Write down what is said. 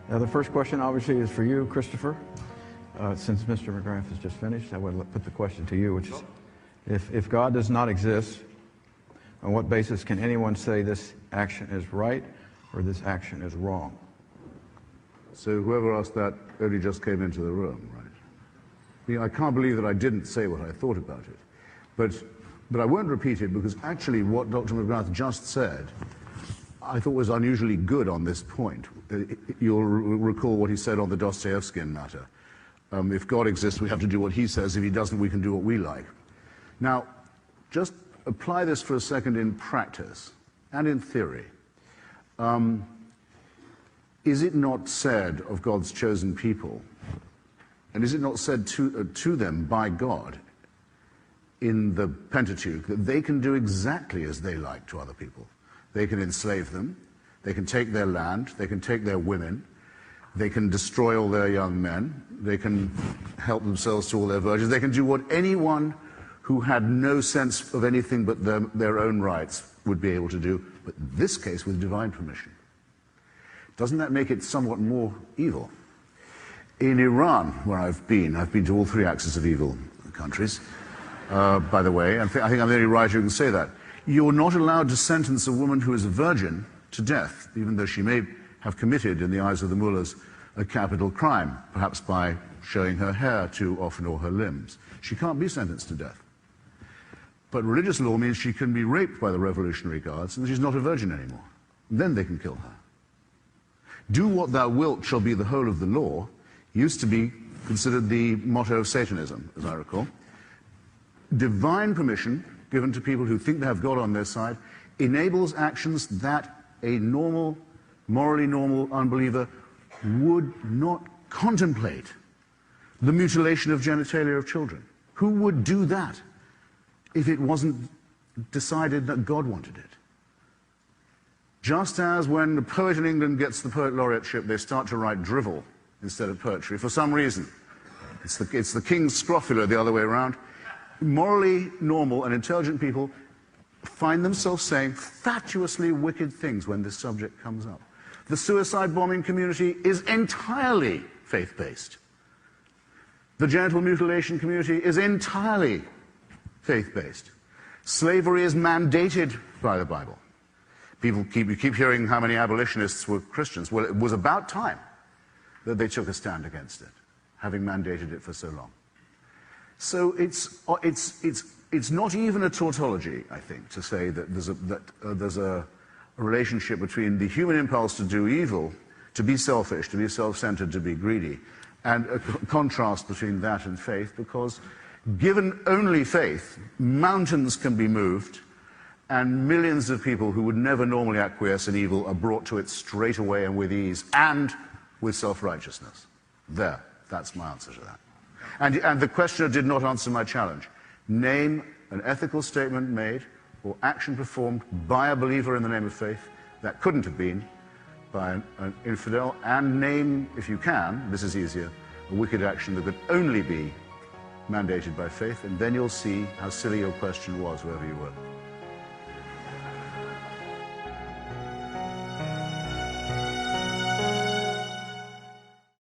Now, the first question obviously is for you, Christopher. Since Mr. McGrath has just finished, I would put the question to you, which is, if God does not exist, on what basis can anyone say this action is right or this action is wrong? So whoever asked that only just came into the room, right? I mean, I can't believe that I didn't say what I thought about it. But I won't repeat it, because actually what Dr. McGrath just said I thought was unusually good on this point. You'll recall what he said on the Dostoevskian matter. If God exists, we have to do what he says. If he doesn't, we can do what we like. Now, just apply this for a second in practice and in theory. Is it not said of God's chosen people, and is it not said to them by God in the Pentateuch, that they can do exactly as they like to other people? They can enslave them, they can take their land, they can take their women, they can destroy all their young men, they can help themselves to all their virgins, they can do what anyone who had no sense of anything but their own rights would be able to do, but in this case with divine permission. Doesn't that make it somewhat more evil? In Iran, where I've been to all three axes of evil countries, by the way, I think I'm the only writer who can say that. You're not allowed to sentence a woman who is a virgin to death, even though she may have committed, in the eyes of the mullahs, a capital crime, perhaps by showing her hair too often or her limbs. She can't be sentenced to death. But religious law means she can be raped by the Revolutionary Guards and she's not a virgin anymore. And then they can kill her. Do what thou wilt shall be the whole of the law used to be considered the motto of Satanism, as I recall. Divine permission given to people who think they have God on their side enables actions that a normal, morally normal unbeliever would not contemplate. The mutilation of genitalia of children. Who would do that if it wasn't decided that God wanted it? Just as when the poet in England gets the poet laureateship, they start to write drivel instead of poetry for some reason. It's the king's scrofula the other way around. Morally normal and intelligent people find themselves saying fatuously wicked things when this subject comes up. The suicide bombing community is entirely faith-based. The genital mutilation community is entirely faith-based. Slavery is mandated by the Bible. You keep hearing how many abolitionists were Christians. Well, it was about time that they took a stand against it, having mandated it for so long. So it's not even a tautology, I think, to say that there's a relationship between the human impulse to do evil, to be selfish, to be self-centered, to be greedy, and a contrast between that and faith, because given only faith, mountains can be moved, and millions of people who would never normally acquiesce in evil are brought to it straight away and with ease, and with self-righteousness. There, that's my answer to that. And the questioner did not answer my challenge. Name an ethical statement made or action performed by a believer in the name of faith that couldn't have been by an infidel, and name, if you can, this is easier, a wicked action that could only be mandated by faith, and then you'll see how silly your question was, whoever you were.